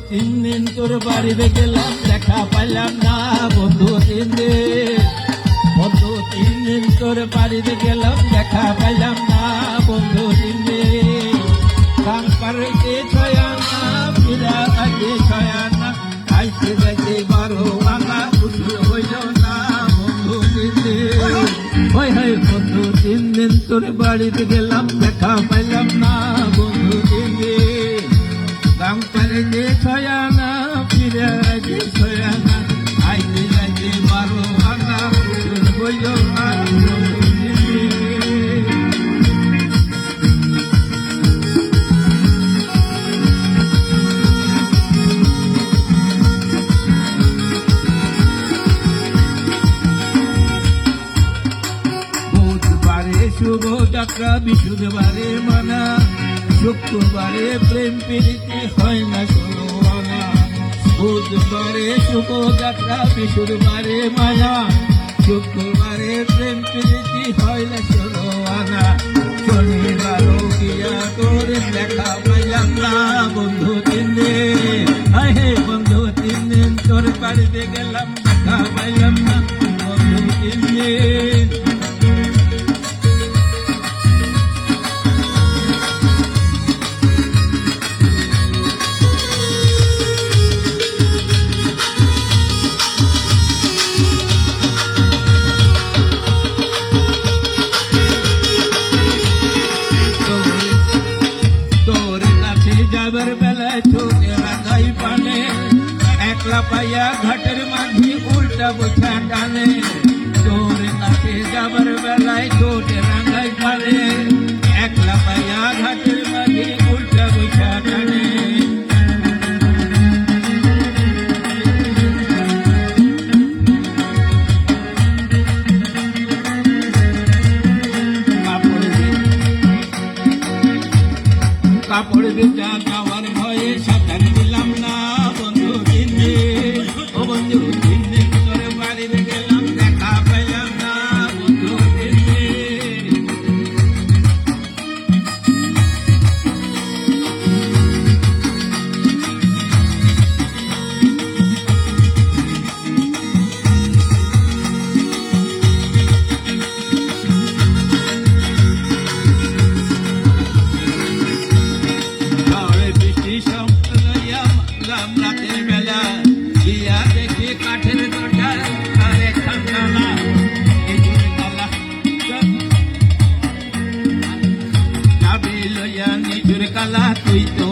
তিন দিন তোর বাড়িতে গেলাম দেখা পাইলাম না বন্ধু 3 দিন। বন্ধু 3 দিন তোর বাড়িতে গেলাম দেখা পাইলাম না বন্ধু 3 দিন। গাং পাড়াইতে 6 আনা ফিরা আগে 6 আনা আইতে যাইতে 12 আনা খুশি হইল না বন্ধু 3 দিন। ওই হাই বন্ধু 3 দিন তোর বাড়িতে গেলাম দেখা পাইলাম না বন্ধু 3 দিন। গাং পাড়াইতে 6 আনা ফিরা আগে 6 আনা আইতে যাইতে 12 আনা খুশি হইল না বন্ধু 3 দিন। শুভ যাত্রা বিশুদ্ধবারে মানা শুক্রবারে প্রেম প্রীতি হয় না 16 আনা। বুধবারে শুভ যাত্রা বিশুদ্ধবারে মানা শুক্রবারে প্রেম প্রীতি হয় না 16 আনা। শনিবারও গিয়া তোর দেখা পাইলাম না বন্ধু 3 দিন। হায় হে বন্ধু 3 দিন তোর বাড়িতে গেলাম দেখা পাইলাম না বন্ধু 3 দিন। যাবার বেলায় ছোটে রাখাই পানে একলা পাইয়া ঘাটের মাঝে উল্টা বৈঠা টানে। তোর কাছে যাবার বেলায় ছোটে রাখাই পানে একলা পাইয়া ঘাটের মাঝে উল্টা বৈঠা টানে। কাপড় বেচা যাওয়ার ভয়ে সাঁতার দিলাম না বন্ধু 3 দিন। ও বন্ধু 3 দিন তোর বাড়িতে গেলাম দেখা পাইলাম না বন্ধু 3 দিন। রাতের বেলা গিয়া দেখি কাঠের দরকার আর একখান কালা চাবি লইয়া নিজুর কালা তুই তো